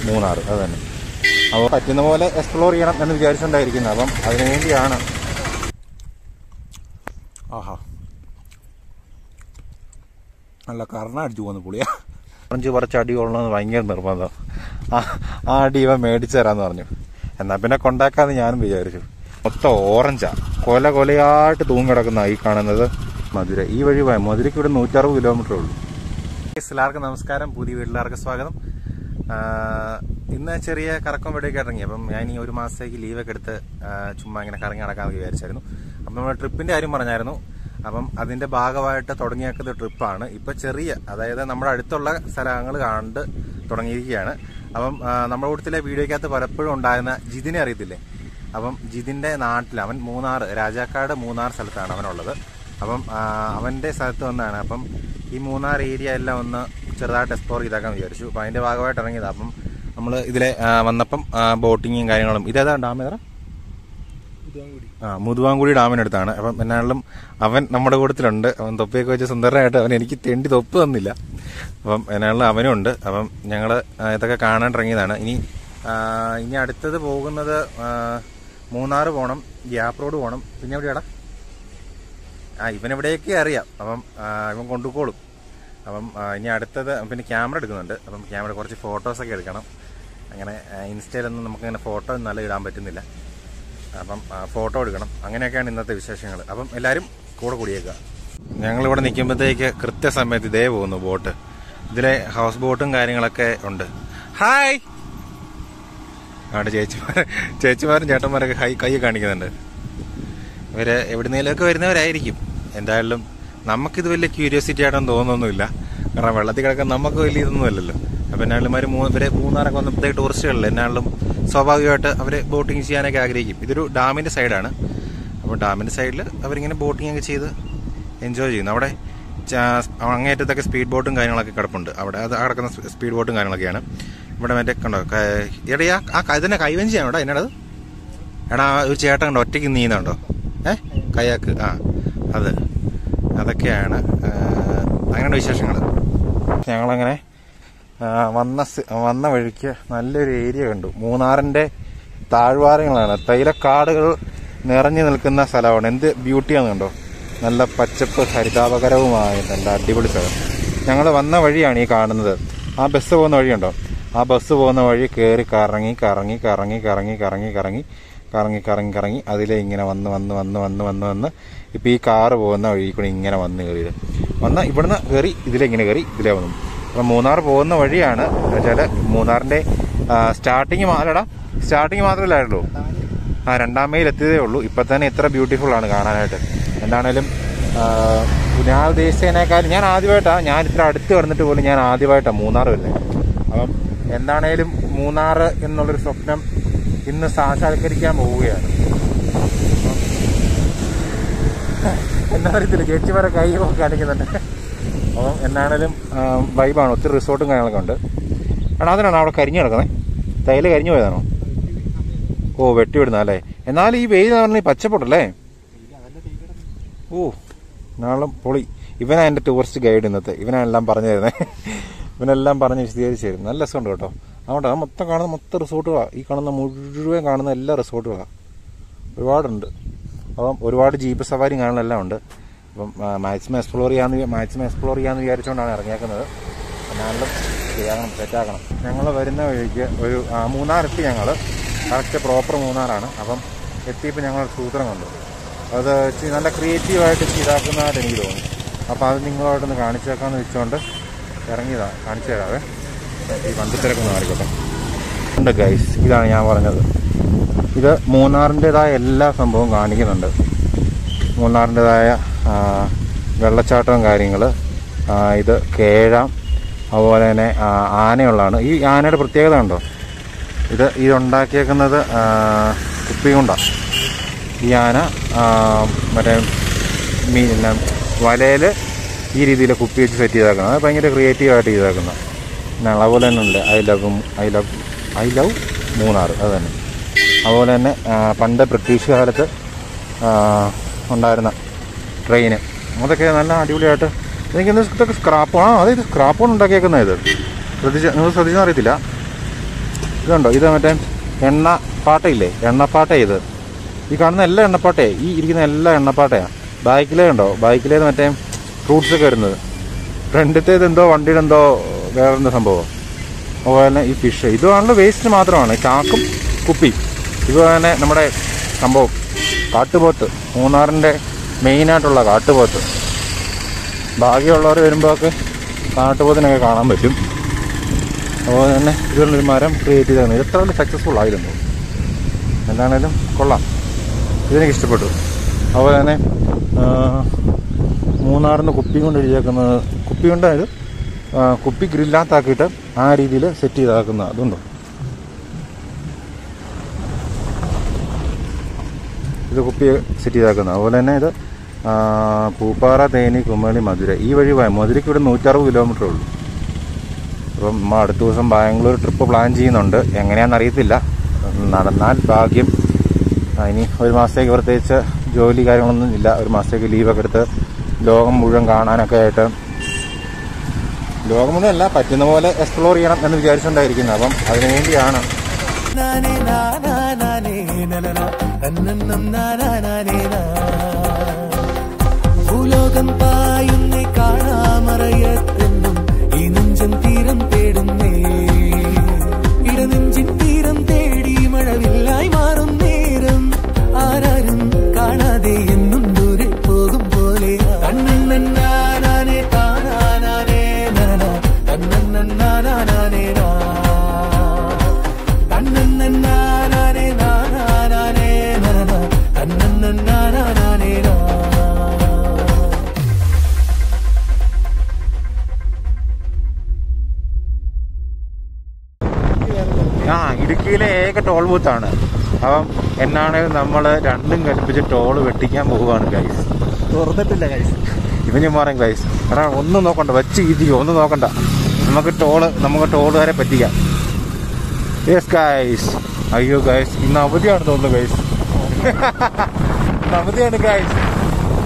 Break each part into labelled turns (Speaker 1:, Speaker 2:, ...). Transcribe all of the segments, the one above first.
Speaker 1: മൂന്നാർ. അത് തന്നെ. അപ്പോൾ പറ്റുന്ന പോലെ എക്സ്പ്ലോർ ചെയ്യണം എന്ന് വിചാരിച്ചുകൊണ്ടായിരിക്കുന്നത്. അപ്പം അതിനു വേണ്ടിയാണ്. ആഹാ, നല്ല കർണ അടിച്ചു പോകുന്ന പുളിയാ. ഓറഞ്ച് കുറച്ച് അടി കൊള്ളണമെന്ന് ഭയങ്കര നിർബന്ധം. ആ അടി ഇവ മേടിച്ചു തരാമെന്ന് പറഞ്ഞു. എന്നാൽ പിന്നെ കൊണ്ടാക്കാന്ന് ഞാനും വിചാരിച്ചു. മൊത്തം ഓറഞ്ചാ, കൊലയായിട്ട് തൂങ്ങിക്കിടക്കുന്ന ഈ കാണുന്നത് മധുര. ഈ വഴി പോയാൽ മധുരയ്ക്ക് ഇവിടെ 160 കിലോമീറ്റർ ഉള്ളൂ. എല്ലാവർക്കും നമസ്കാരം, പുതിയ വീട്ടിലാർക്ക് സ്വാഗതം. ഇന്ന് ചെറിയ കറക്കം വീടൊക്കെ ഇറങ്ങി. അപ്പം ഞാൻ ഈ ഒരു മാസത്തേക്ക് ലീവൊക്കെ എടുത്ത് ചുമ്മാ ഇങ്ങനെ കറങ്ങി നടക്കാമെന്ന് വിചാരിച്ചായിരുന്നു. അപ്പം നമ്മൾ ട്രിപ്പിന്റെ കാര്യം പറഞ്ഞായിരുന്നു. അപ്പം അതിന്റെ ഭാഗമായിട്ട് തുടങ്ങിയേക്കുന്ന ട്രിപ്പാണ്. ഇപ്പൊ ചെറിയ, അതായത് നമ്മുടെ അടുത്തുള്ള സ്ഥലങ്ങൾ കണ്ട് തുടങ്ങിയിരിക്കുകയാണ്. അപ്പം നമ്മുടെ കൂട്ടത്തിലെ വീഡിയോക്കകത്ത് പലപ്പോഴും ഉണ്ടായിരുന്ന ജിതിനെ അറിയത്തില്ലേ? അപ്പം ജിതിന്റെ നാട്ടിൽ, അവൻ മൂന്നാർ, രാജാക്കാട് മൂന്നാർ സ്ഥലത്താണ് അവനുള്ളത്. അപ്പം അവന്റെ സ്ഥലത്ത് വന്നാണ്. അപ്പം ഈ മൂന്നാർ ഏരിയ എല്ലാം ഒന്ന് ചെറുതായിട്ട് എക്സ്പ്ലോർ ചെയ്താക്കാൻ വിചാരിച്ചു. അപ്പം അതിന്റെ ഭാഗമായിട്ട് ഇറങ്ങിയതാണ്. അപ്പം നമ്മൾ ഇതിലെ വന്നപ്പം ബോട്ടിങ്ങും കാര്യങ്ങളും. ഇതേതാ ഡാം? ഏതാ? മുതുവാങ്കുടി ഡാമിനടുത്താണ്. അപ്പം എന്നാലും അവൻ നമ്മുടെ കൂട്ടത്തിലുണ്ട്. അവൻ തൊപ്പിയൊക്കെ വെച്ച് സുന്ദരനായിട്ട്, അവൻ എനിക്ക് തെണ്ടി തൊപ്പ് തന്നില്ല. അപ്പം എന്നാലും അവനും ഉണ്ട്. അപ്പം ഞങ്ങൾ ഇതൊക്കെ കാണാൻ ഇറങ്ങിയതാണ്. ഇനി അടുത്തത് പോകുന്നത് മൂന്നാർ പോകണം, ഗ്യാപ്പ് റോഡ് പോകണം. പിന്നെ എവിടെയാടാ? ഇവനെവിടെയൊക്കെ അറിയാം. അപ്പം ഇവൻ കൊണ്ടുപോകും. അപ്പം ഇനി അടുത്തത് പിന്നെ ക്യാമറ എടുക്കുന്നുണ്ട്. അപ്പം ക്യാമറ കുറച്ച് ഫോട്ടോസൊക്കെ എടുക്കണം. അങ്ങനെ ഇൻസ്റ്റയിലൊന്നും നമുക്കങ്ങനെ ഫോട്ടോ നല്ല ഇടാൻ പറ്റുന്നില്ല. അപ്പം ഫോട്ടോ എടുക്കണം. അങ്ങനെയൊക്കെയാണ് ഇന്നത്തെ വിശേഷങ്ങൾ. അപ്പം എല്ലാവരും കൂടിയേക്കുക. ഞങ്ങളിവിടെ നിൽക്കുമ്പോഴത്തേക്ക് കൃത്യസമയത്ത് ഇതേ പോകുന്നു ബോട്ട്. ഇതിലെ ഹൗസ് ബോട്ടും കാര്യങ്ങളൊക്കെ ഉണ്ട്. ഹായ്! അവിടെ ചേച്ചിമാരും ചേട്ടന്മാരൊക്കെ കൈ കാണിക്കുന്നുണ്ട്. ഇവര് എവിടുന്നേലൊക്കെ വരുന്നവരായിരിക്കും. എന്തായാലും നമുക്കിത് വലിയ ക്യൂരിയോസിറ്റി ആയിട്ടൊന്നും തോന്നുന്നൊന്നുമില്ല. കാരണം വെള്ളത്തിൽ കിടക്കാൻ നമുക്ക് വലിയ ഇതൊന്നും അല്ലല്ലോ. അപ്പം എന്നാലും ഇവരെ മൂന്നാറൊക്കെ വന്നപ്പോഴത്തേക്ക് ടൂറിസ്റ്റുകളിൽ എന്നാലും സ്വാഭാവികമായിട്ട് അവർ ബോട്ടിങ് ചെയ്യാനൊക്കെ ആഗ്രഹിക്കും. ഇതൊരു ഡാമിൻ്റെ സൈഡാണ്. അപ്പോൾ ഡാമിൻ്റെ സൈഡിൽ അവരിങ്ങനെ ബോട്ടിങ് ഒക്കെ ചെയ്ത് എൻജോയ് ചെയ്യുന്നു. അവിടെ അങ്ങേറ്റത്തൊക്കെ സ്പീഡ് ബോട്ടും കാര്യങ്ങളൊക്കെ കിടപ്പുണ്ട്. അവിടെ അത് കിടക്കുന്ന സ്പീഡ് ബോട്ടും കാര്യങ്ങളൊക്കെയാണ്. ഇവിടെ മറ്റേ കണ്ടോ, എടാ ഇതിനെ കൈവഞ്ചിയാണോ? എടാ എന്നടത് എടാ, ഒരു ചേട്ടൻ കണ്ടോ ഒറ്റയ്ക്ക് നീന്തുണ്ടോ? കയാക്ക്. അതൊക്കെയാണ് അങ്ങനെയുള്ള വിശേഷങ്ങൾ. ഞങ്ങളങ്ങനെ വന്ന വഴിക്ക് നല്ലൊരു ഏരിയ കണ്ടു. മൂന്നാറിന്റെ താഴ്വാരങ്ങളാണ്, തൈലക്കാടുകൾ നിറഞ്ഞു നിൽക്കുന്ന സ്ഥലമാണ്. എന്ത് ബ്യൂട്ടിയാന്ന് കണ്ടോ, നല്ല പച്ചപ്പ് ഹരിതാപകരവുമായ നല്ല അടിപൊളി സ്ഥലം. ഞങ്ങൾ വന്ന വഴിയാണ് ഈ കാണുന്നത്. ആ ബസ് പോകുന്ന വഴിയുണ്ടോ? ആ ബസ് പോകുന്ന വഴി കയറി കറങ്ങി അതിലെ ഇങ്ങനെ വന്ന് ഇപ്പം ഈ കാറ് പോകുന്ന വഴി കൂടി ഇങ്ങനെ വന്ന് ഇവിടുന്ന് കയറി ഇതിലെ ഇതിലേ വന്നു. അപ്പം മൂന്നാർ പോകുന്ന വഴിയാണ്. എന്നുവെച്ചാൽ മൂന്നാറിന്റെ സ്റ്റാർട്ടിങ് മാത്രമല്ലായുള്ളൂ. രണ്ടാം മൈൽ എത്തിയതേ ഉള്ളൂ. ഇപ്പം തന്നെ ഇത്ര ബ്യൂട്ടിഫുൾ ആണ് കാണാനായിട്ട്. എന്താണേലും ഞാൻ ഉദ്ദേശിച്ചതിനേക്കാൾ ഞാൻ ഇത്ര അടുത്ത് വന്നിട്ട് പോലും ഞാൻ ആദ്യമായിട്ടാണ് മൂന്നാർ വരുന്നത്. അപ്പം എന്താണേലും മൂന്നാർ എന്നുള്ളൊരു സ്വപ്നം ഇന്ന് സാക്ഷാത്കരിക്കാൻ പോവുകയാണ്. എന്താ അറിയത്തില്ല, ചേച്ചിമാരെ കൈയൊക്കെ കാണിക്കുന്നുണ്ട്. അപ്പം എന്നാണേലും വൈബാണ്. ഒത്തിരി റിസോർട്ടും കാര്യങ്ങളൊക്കെ ഉണ്ട്. അതിനാണ് അവിടെ കരിഞ്ഞു കിടക്കുന്നത്. തൈല് കരിഞ്ഞു പോയതാണോ? വെട്ടിവിടുന്ന അല്ലേ? എന്നാലും ഈ വെയിൽ എന്ന് പറഞ്ഞാൽ പച്ചപ്പൊട്ടല്ലേ? നാളെ പൊളി. ഇവനാ എൻ്റെ ടൂറിസ്റ്റ് ഗൈഡ് ഇന്നത്തെ. ഇവനെല്ലാം പറഞ്ഞു തരുന്നത്. ഇവനെല്ലാം പറഞ്ഞ് വിശദീകരിച്ച് തരും. നല്ല രസമുണ്ട് കേട്ടോ. അതുകൊണ്ട് മൊത്തം കാണുന്ന മൊത്തം റിസോർട്ടുകളാണ്. ഈ മുഴുവൻ കാണുന്ന എല്ലാ റിസോർട്ടുകളാണ്. ഒരുപാടുണ്ട്. അപ്പം ഒരുപാട് ജീപ്പ് സവാരിയും കാണാനെല്ലാം ഉണ്ട്. അപ്പം മാക്സിമം എക്സ്പ്ലോർ ചെയ്യാമെന്ന് വിചാരിച്ചുകൊണ്ടാണ് ഇറങ്ങിയേക്കുന്നത്. എന്നാലും സെറ്റാക്കണം. ഞങ്ങൾ വരുന്ന വഴിക്ക് ഒരു മൂന്നാറെത്തി. ഞങ്ങൾ കറക്റ്റ് പ്രോപ്പർ മൂന്നാറാണ്. അപ്പം എത്തിയപ്പോൾ ഞങ്ങൾ സൂത്രം കണ്ടു. അത് നല്ല ക്രിയേറ്റീവായിട്ട് ഇതാക്കുന്നതായിട്ട് എനിക്ക് തോന്നി. അപ്പോൾ അത് നിങ്ങളോടൊന്ന് കാണിച്ചേക്കാമെന്ന് വെച്ചുകൊണ്ട് ഇറങ്ങിയതാണ്. കാണിച്ചു തരാവേ. ഈ വണ്ടിത്തിരക്കൊന്ന് മാറിക്കോട്ടെ. ഉണ്ട് ഗൈസ്, ഇതാണ് ഞാൻ പറഞ്ഞത്. ഇത് മൂന്നാറിൻ്റെതായ എല്ലാ സംഭവവും കാണിക്കുന്നുണ്ട്. മൂന്നാറിൻ്റെതായ വെള്ളച്ചാട്ടവും കാര്യങ്ങൾ. ഇത് കേഴാം, അതുപോലെ തന്നെ ആനയുള്ളതാണ്. ഈ ആനയുടെ പ്രത്യേകത ഉണ്ടോ? ഇതുണ്ടാക്കിയേക്കുന്നത് കുപ്പി കൊണ്ടാണ്. ഈ ആന മറ്റേ വലയിൽ ഈ രീതിയിൽ കുപ്പി വെച്ച് സെറ്റ് ചെയ്തേക്കുന്നത്. അത് ഭയങ്കര ക്രിയേറ്റീവായിട്ട് ചെയ്തേക്കുന്നത്. അതുപോലെ തന്നെ ഉണ്ട് ഐ ലവ് മൂന്നാർ. അത് തന്നെ. അതുപോലെ തന്നെ പണ്ട് ബ്രിട്ടീഷ് കാലത്ത് ഉണ്ടായിരുന്ന ട്രെയിന്, അതൊക്കെ നല്ല അടിപൊളിയായിട്ട്. എനിക്കിന്ന് ഇതൊക്കെ സ്ക്രാപ്പാണ്. അതായത് സ്ക്രാപ്പ് കൊണ്ട് ഉണ്ടാക്കിയേക്കുന്നത്. നിങ്ങൾ ശ്രദ്ധിച്ചാൽ അറിയത്തില്ല. ഇതുണ്ടോ, ഇത് മറ്റേ എണ്ണപ്പാട്ടയില്ലേ, എണ്ണപ്പാട്ട. ഇത് ഈ കാണുന്ന എല്ലാ എണ്ണപ്പാട്ടയെ, ഈ ഇരിക്കുന്ന എല്ലാ എണ്ണപ്പാട്ടയാണ്. ബാക്കിലേ ഉണ്ടോ, ബാക്കിലേത് മറ്റേ ഫ്രൂട്ട്സൊക്കെ വരുന്നത്. ഫ്രണ്ടിലത്തേത് എന്തോ വണ്ടിയുടെ എന്തോ വേറെന്തോ സംഭവം. അതുപോലെ തന്നെ ഈ ഫിഷ്, ഇതുമാണല്ലോ വേസ്റ്റ് മാത്രമാണ്. ചാക്കും കുപ്പി. ഇതുപോലെ തന്നെ നമ്മുടെ സംഭവം കാട്ടുപോത്ത്, മൂന്നാറിൻ്റെ മെയിനായിട്ടുള്ള കാട്ടുപോത്ത്. ഭാഗ്യമുള്ളവർ വരുമ്പോഴൊക്കെ കാട്ടുപോത്തിനൊക്കെ കാണാൻ പറ്റും. അതുപോലെ തന്നെ ഇതിലൊരു മരം ക്രിയേറ്റ് ചെയ്താണ്. ഇത് എത്ര വലിയ സക്സസ്ഫുൾ ആയിരുന്നു. എന്താണേലും കൊള്ളാം, ഇതെനിക്ക് ഇഷ്ടപ്പെട്ടു. അതുപോലെ തന്നെ മൂന്നാറിന് കുപ്പി കൊണ്ട് എഴുതിയേക്കുന്നത്, കുപ്പി കൊണ്ട് ഇത് കുപ്പി ഗ്രില്ലാത്താക്കിയിട്ട് ആ രീതിയിൽ സെറ്റ് ചെയ്താക്കുന്ന അതുണ്ടോ. ഇത് കുപ്പി സെറ്റ് ചെയ്താക്കുന്നത്. അതുപോലെ തന്നെ ഇത് പൂപ്പാറ, തേനി, കുമളി, മധുര. ഈ വഴി മധുരയ്ക്ക് ഇവിടെ 160 കിലോമീറ്റർ ഉള്ളൂ. അപ്പം നമ്മൾ അടുത്ത ദിവസം ബാംഗ്ലൂർ ട്രിപ്പ് പ്ലാൻ ചെയ്യുന്നുണ്ട്. എങ്ങനെയാണെന്ന് അറിയത്തില്ല, നടന്നാൽ ഭാഗ്യം. ഇനി ഒരു മാസത്തേക്ക് പ്രത്യേകിച്ച് ജോലി കാര്യങ്ങളൊന്നും ഇല്ല. ഒരു മാസത്തേക്ക് ലീവൊക്കെ എടുത്ത് ലോകം മുഴുവൻ കാണാനൊക്കെ ആയിട്ട്, ലോകമൊന്നുമല്ല, പറ്റുന്ന പോലെ എക്സ്പ്ലോർ ചെയ്യണം എന്ന് വിചാരിച്ചുകൊണ്ടായിരിക്കുന്നത്. അപ്പം അതിനുവേണ്ടിയാണ്. ഭൂലോകം പായുന്നേ കാണാമറയത്തെന്നും ഈ നെഞ്ചം തീരം തേടുന്നേ. ഇടനെഞ്ചിൻ തീരം തേടി മഴവില്ലായി മാറും നേരം ആരാരും കാണാതെ എന്നും ദൂരെ പോകും പോലെ. കണ്ണന്നാനാനേ താനാനാനേ നന, കണ്ണന്നാനാനേ നാ, കണ്ണന്നാനാനേ നാനാനേ നന, കണ്ണന്നാനാനേ നാ. ഇടുക്കിയിലെ ഏക ടോൾ ബൂത്താണ്. അപ്പം എന്നാണെങ്കിലും നമ്മൾ രണ്ടും കൽപ്പിച്ച് ടോള് വെട്ടിക്കാൻ പോവുകയാണ് ഗൈസ്. തുറന്നിട്ടില്ല ഗൈസ്. ഇവനും പറയും ഗൈസ്, എടാ ഒന്നും നോക്കണ്ട, വെച്ച് ഇരിക്കും, ഒന്നും നോക്കണ്ട, നമുക്ക് ടോളുകാരെ പറ്റിക്കാം. Yes guys. അയ്യോ ഗൈസ്, ഇന്ന് അവധിയാണ് തോന്നുന്നു ഗൈസ്. ഇന്ന് അവധിയാണ് ഗൈസ്.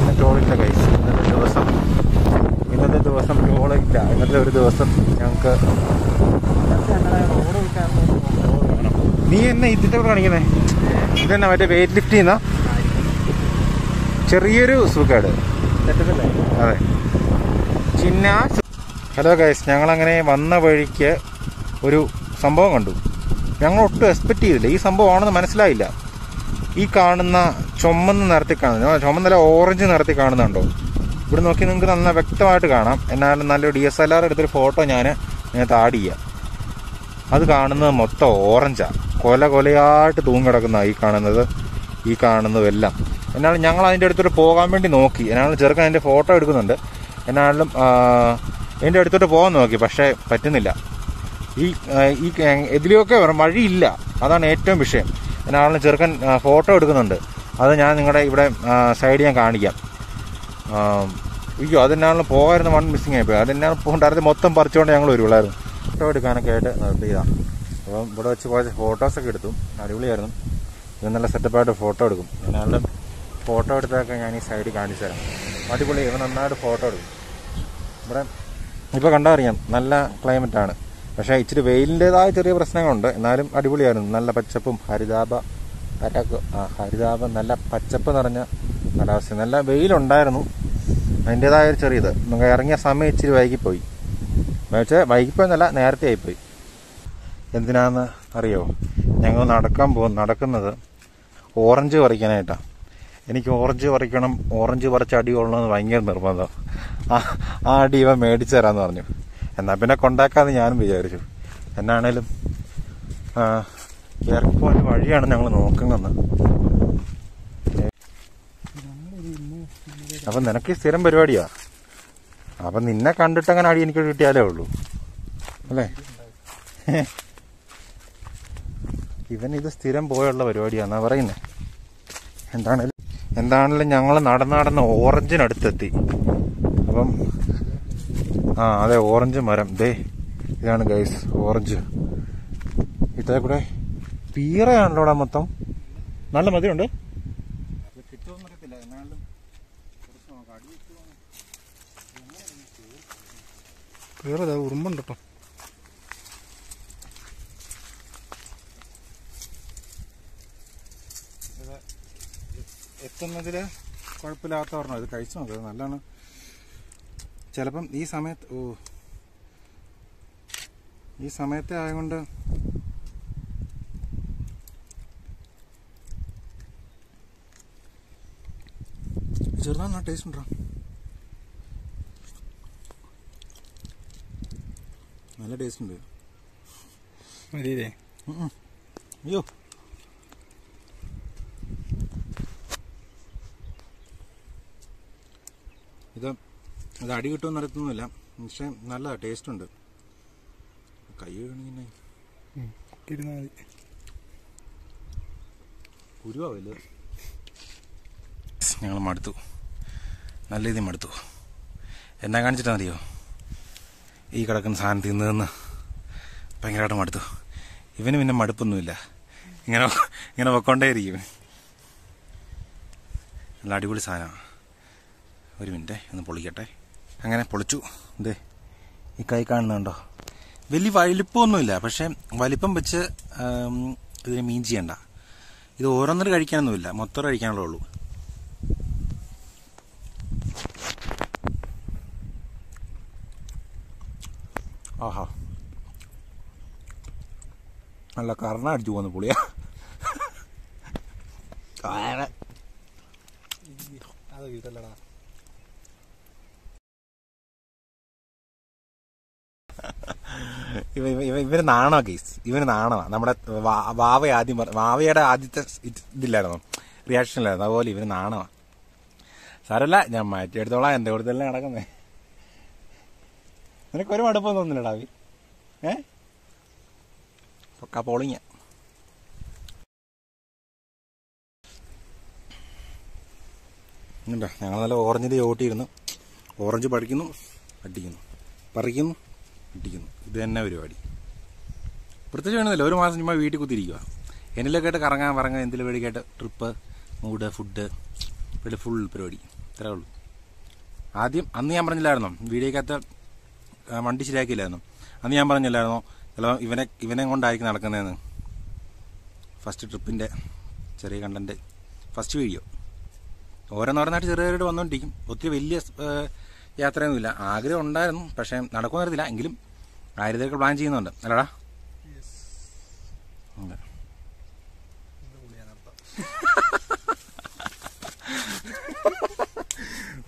Speaker 1: ഇന്ന് ടോളില്ല ഗൈസ്. ഇന്നത്തെ ദിവസം ടോളില്ല. ഇന്നത്തെ ഒരു ദിവസം ഞങ്ങൾക്ക്. നീ എന്നെ ഇതിൻ്റെ കൂടെ കാണിക്കുന്നേ? ഇതെന്നാ മറ്റേ വെയിറ്റ് ലിഫ്റ്റ് ചെയ്യുന്ന ചെറിയൊരു സുഖേട്. അതെ, ചിന്ന. ഹലോ ഗൈസ്, ഞങ്ങളങ്ങനെ വന്ന വഴിക്ക് ഒരു സംഭവം കണ്ടു. ഞങ്ങൾ ഒട്ടും എക്സ്പെക്ട് ചെയ്തില്ല. ഈ സംഭവമാണെന്ന് മനസ്സിലായില്ല. ഈ കാണുന്ന ചുമന്ന നിറത്തിൽ കാണുന്നത്, ചുമന്നല്ല ഓറഞ്ച് നിറത്തിൽ കാണുന്നുണ്ടോ? ഇവിടെ നോക്കി നിങ്ങൾക്ക് നന്നാ വ്യക്തമായിട്ട് കാണാം. എന്നാലും നല്ലൊരു DSLR എടുത്തൊരു ഫോട്ടോ ഞാൻ ആഡ് ചെയ്യാം. അത് കാണുന്നത് മൊത്തം ഓറഞ്ചാണ്. കൊലയായിട്ട് തൂങ്ങിടക്കുന്ന ഈ കാണുന്നതെല്ലാം. എന്നാലും ഞങ്ങൾ അതിൻ്റെ അടുത്തോട്ട് പോകാൻ വേണ്ടി നോക്കി. എന്നാലും ചെറുക്കൻ അതിൻ്റെ ഫോട്ടോ എടുക്കുന്നുണ്ട്. എന്നാലും അതിൻ്റെ അടുത്തോട്ട് പോകാൻ നോക്കി, പക്ഷേ പറ്റുന്നില്ല. ഈ ഇതിലൊക്കെ വഴിയില്ല, അതാണ് ഏറ്റവും വിഷയം. എന്നാലും ചെറുക്കൻ ഫോട്ടോ എടുക്കുന്നുണ്ട്. അത് ഞാൻ നിങ്ങളുടെ ഇവിടെ സൈഡ് ഞാൻ കാണിക്കാം. അയ്യോ, അതെന്നാലും പോകാമായിരുന്നു, വൺ മിസ്സിങ് ആയിപ്പോയി. അതെന്നാലും പോകണ്ടായിരുന്നു, മൊത്തം പറിച്ചുകൊണ്ട് ഞങ്ങൾ വരുള്ളായിരുന്നു. ഫോട്ടോ എടുക്കാനൊക്കെ ആയിട്ട് നിർത്തിയതാണ്. അപ്പം ഇവിടെ വെച്ച് കുറച്ച് ഫോട്ടോസൊക്കെ എടുത്തു. അടിപൊളിയായിരുന്നു. ഇത് നല്ല സെറ്റപ്പായിട്ട് ഫോട്ടോ എടുക്കും. എന്നാലും ഫോട്ടോ എടുത്തൊക്കെ ഞാൻ ഈ സൈഡിൽ കാണിച്ചു തരാം. അടിപൊളി, ഇവ നന്നായിട്ട് ഫോട്ടോ എടുക്കും. ഇവിടെ ഇപ്പോൾ കണ്ടാൽ അറിയാം, നല്ല ക്ലൈമറ്റാണ്. പക്ഷേ ഇച്ചിരി വെയിലിൻ്റെതായ ചെറിയ പ്രശ്നങ്ങളുണ്ട്. എന്നാലും അടിപൊളിയായിരുന്നു. നല്ല പച്ചപ്പും ഹരിതാപം നല്ല പച്ചപ്പ് നിറഞ്ഞ കാലാവസ്ഥ. നല്ല വെയിലുണ്ടായിരുന്നു. അതിൻ്റെതായ ഒരു ചെറിയത് നമുക്ക് ഇറങ്ങിയ സമയം ഇച്ചിരി വൈകിപ്പോയി. പക്ഷേ വൈകിപ്പോയെന്നല്ല, നേരത്തെ ആയിപ്പോയി. എന്തിനാന്ന് അറിയോ? ഞങ്ങൾ നടക്കുന്നത് ഓറഞ്ച് പറിക്കാനായിട്ടാണ്. എനിക്ക് ഓറഞ്ച് പറിക്കണം, ഓറഞ്ച് പറിച്ച് അടി കൊള്ളണമെന്ന് ഭയങ്കര നിർബന്ധം. ആ അടി ഇവ മേടിച്ചു തരാമെന്ന് പറഞ്ഞു. എന്നാൽ പിന്നെ കൊണ്ടാക്കാമെന്ന് ഞാനും വിചാരിച്ചു. എന്നാണേലും ഇറക്കുപോയ വഴിയാണ് ഞങ്ങൾ നോക്കുന്നത്. അപ്പം നിനക്ക് സ്ഥിരം പരിപാടിയാ. അപ്പം നിന്നെ കണ്ടിട്ടങ്ങനെ അടി എനിക്ക് കിട്ടിയാലേ ഉള്ളൂ അല്ലേ? ഇവനിത് സ്ഥിരം പോയുള്ള പരിപാടിയാണെന്നാ പറയുന്നത്. എന്താണേലും ഞങ്ങൾ നടന്ന് ഓറഞ്ചിനടുത്തെത്തി. അപ്പം അതെ, ഓറഞ്ച് മരം ദേ ഇതാണ് ഗൈസ്, ഓറഞ്ച്. ഇതേ കൂടെ പീറയാണല്ലോ ഇവിടെ മൊത്തം. നല്ല മതിയുണ്ട്. പീറ ഉറുമ്പുണ്ട് കേട്ടോ. എത്തുന്നതിൽ കുഴപ്പമില്ലാത്ത പറഞ്ഞോ. ഇത് കഴിച്ചു നോക്കുക, നല്ലതാണ്. ചിലപ്പം ഈ സമയത്തെ ആയതുകൊണ്ട് ചെറുതാണ്, ടേസ്റ്റ് ഉണ്ടോ? നല്ല ടേസ്റ്റ് ഉണ്ട്. അയ്യോ, ഇത് അടി കിട്ടുമെന്ന് അറിയത്തൊന്നുമില്ല, പക്ഷെ നല്ല ടേസ്റ്റ് ഉണ്ട്. കൈ കഴുകണമെങ്കിൽ കുരുവാവില്ല. ഞങ്ങൾ മടുത്തു, നല്ല രീതിയിൽ മടുത്തു. എന്നാ കാണിച്ചിട്ടാണെന്നറിയോ, ഈ കിടക്കുന്ന സാധനം തിന്ന് ഭയങ്കരമായിട്ട് മടുത്തു. ഇവന് പിന്നെ മടുപ്പൊന്നുമില്ല, ഇങ്ങനെ വെക്കൊണ്ടേ ഇരിക്കും. നല്ല അടിപൊളി സാധനമാണ്. ഒരു മിനിറ്റ് ഒന്ന് പൊളിക്കട്ടെ. അങ്ങനെ പൊളിച്ചു. ഇതേ ഈ കൈ കാണുന്നുണ്ടോ? വലിയ വലിപ്പമൊന്നുമില്ല, പക്ഷെ വലിപ്പം വെച്ച് ഇതിന് മീൻ ചെയ്യണ്ട. ഇത് ഓരോന്നര കഴിക്കാനൊന്നുമില്ല, മൊത്തം കഴിക്കാനുള്ളേ ഉള്ളൂ. ആഹാ, നല്ല കർണ അടിച്ചു പോകുന്ന പുളിയാ. അത് കിട്ടല്ലടാ. ഇവന് നാണോ കേസ്, ഇവന് നാണോ. നമ്മുടെ വാവയുടെ ആദ്യത്തെ ഇതില്ലായിരുന്നോ, റിയാക്ഷൻ ഇല്ലായിരുന്നു, അതുപോലെ ഇവന് നാണോ. സാരല്ല, ഞാൻ മാറ്റിയെടുത്തോളാം, എന്റെ കൂടെ തന്നെ നടക്കുന്നേ. നിനക്കൊരു മടുപ്പൊന്നും തോന്നില്ലടാ അവി? പൊക്കാ പോളിങ്ങ. ഉണ്ടോ, ഞങ്ങൾ നല്ല ഓറഞ്ചിൻ്റെ ചോട്ടിയിരുന്നു. ഓറഞ്ച് പഴിക്കുന്നു, അടിക്കുന്നു, പറിക്കുന്നു, ഇട്ടിക്കുന്നു. ഇത് തന്നെ പരിപാടി. പ്രത്യേകിച്ച് വേണമെന്നില്ല, ഒരു മാസം ചുമ്മാ വീട്ടിൽ കുത്തിരിക്കുക. എന്നിലൊക്കെ ആയിട്ട് കറങ്ങാൻ എന്തെങ്കിലും വേടിക്കായിട്ട് ട്രിപ്പ്, മൂഡ്, ഫുഡ്, ഇവിടെ ഫുൾ പരിപാടി. ഇത്രേ ഉള്ളൂ. അന്ന് ഞാൻ പറഞ്ഞില്ലായിരുന്നോ വീഡിയോക്കകത്ത് വണ്ടി ശരിയാക്കിയില്ലായിരുന്നു? അന്ന് ഞാൻ പറഞ്ഞില്ലായിരുന്നോ ചിലപ്പോൾ ഇവനെ കൊണ്ടായിരിക്കും നടക്കുന്നതെന്ന്. ഫസ്റ്റ് ട്രിപ്പിൻ്റെ ചെറിയ കണ്ടന്റ്, ഫസ്റ്റ് വീഡിയോ. ഓരോന്നോരോന്നായിട്ട് ചെറിയ വന്നുകൊണ്ടിരിക്കും. ഒത്തിരി വലിയ യാത്രയൊന്നുമില്ല. ആഗ്രഹം ഉണ്ടായിരുന്നു, പക്ഷേ നടക്കുമെന്ന് അറിയത്തില്ല. എങ്കിലും ആയിരത്തിലൊക്കെ പ്ലാൻ ചെയ്യുന്നുണ്ട്. അല്ലടാ?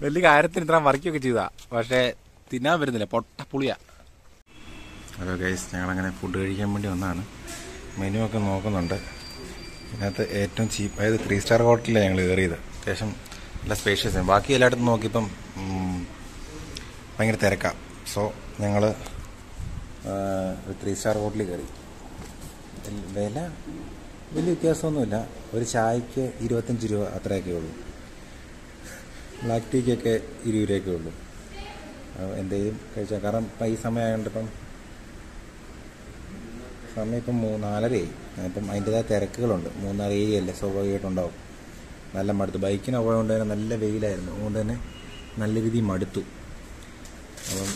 Speaker 1: വലിയ കാര്യത്തിന് ഇത്ര മറിക്കുകയൊക്കെ ചെയ്താ, പക്ഷേ തിന്നാൻ വരുന്നില്ല, പൊട്ട പുളിയാ. ഹലോ ഗൈസ്, ഞങ്ങളങ്ങനെ ഫുഡ് കഴിക്കാൻ വേണ്ടി വന്നതാണ്. മെനു ഒക്കെ നോക്കുന്നുണ്ട്. ഇതിനകത്ത് ഏറ്റവും ചീപ്പ്, അതായത് 3 സ്റ്റാർ ഹോട്ടലിലാണ് ഞങ്ങൾ കയറിയത്. അത്യാവശ്യം നല്ല സ്പേഷ്യസ്. ബാക്കി എല്ലായിടത്തും നോക്കിയപ്പം ഭയങ്കര തിരക്കാണ്. സോ ഞങ്ങൾ 3 സ്റ്റാർ ഹോട്ടലിൽ കയറി. വില വലിയ വ്യത്യാസമൊന്നുമില്ല. ഒരു ചായക്ക് 25 രൂപ അത്രയൊക്കെ ഉള്ളൂ. ബ്ലാക്ക് ടീക്കൊക്കെ 20 രൂപയൊക്കെ ഉള്ളൂ. എന്തെങ്കിലും കഴിച്ചാൽ, കാരണം ഈ സമയമായതുകൊണ്ട് സമയം 4:30 ഇപ്പം അതിൻ്റെതായ തിരക്കുകളുണ്ട്. 3:30 ഏരിയല്ലേ, സ്വാഭാവികമായിട്ടുണ്ടാവും. നല്ല മടുത്തു. ബൈക്കിന് പോയതുകൊണ്ട് തന്നെ നല്ല വെയിലായിരുന്നു, അതുകൊണ്ട് തന്നെ നല്ല രീതിയിൽ മടുത്തു. അപ്പം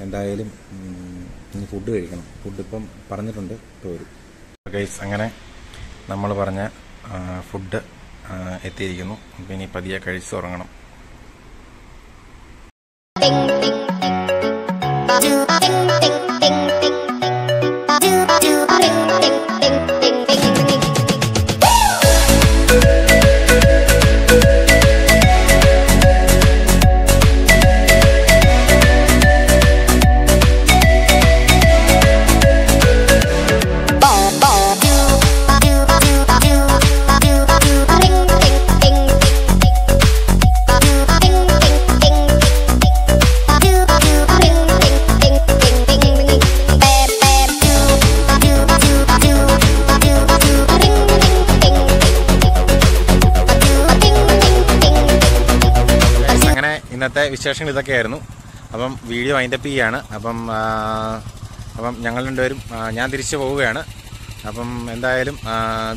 Speaker 1: എന്തായാലും ഇനി ഫുഡ് കഴിക്കണം. ഫുഡ് ഇപ്പം പറഞ്ഞിട്ടുണ്ട്, ഇപ്പോൾ വരും. ഗൈസ്, അങ്ങനെ നമ്മൾ പറഞ്ഞ ഫുഡ് എത്തിയിരിക്കുന്നു. അപ്പം ഇനി പതിയെ കഴിച്ച് തുടങ്ങണം. ഇന്നത്തെ വിശേഷങ്ങൾ ഇതൊക്കെയായിരുന്നു. അപ്പം വീഡിയോ വൈൻഡപ്പ് ചെയ്യാണ്. അപ്പം ഞങ്ങൾ രണ്ടുപേരും ഞാൻ തിരിച്ചു പോവുകയാണ്. അപ്പം എന്തായാലും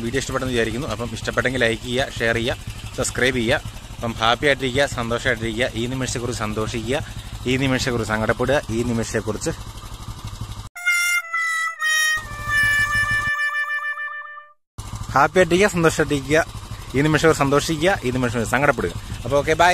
Speaker 1: വീഡിയോ ഇഷ്ടപ്പെട്ടെന്ന് വിചാരിക്കുന്നു. അപ്പം ഇഷ്ടപ്പെട്ടെങ്കിൽ ലൈക്ക് ചെയ്യുക, ഷെയർ ചെയ്യുക, സബ്സ്ക്രൈബ് ചെയ്യുക. അപ്പം ഹാപ്പി ആയിട്ടിരിക്കുക, സന്തോഷമായിട്ടിരിക്കുക. ഈ നിമിഷത്തെക്കുറിച്ച് സന്തോഷിക്കുക, ഈ നിമിഷത്തെക്കുറിച്ച് സങ്കടപ്പെടുക, ഈ നിമിഷത്തെക്കുറിച്ച് ഹാപ്പി ആയിട്ടിരിക്കുക, സന്തോഷമായിട്ടിരിക്കുക. ഈ നിമിഷം സന്തോഷിക്കുക, ഈ നിമിഷം സങ്കടപ്പെടുക. അപ്പോൾ ഓക്കെ, ബൈ.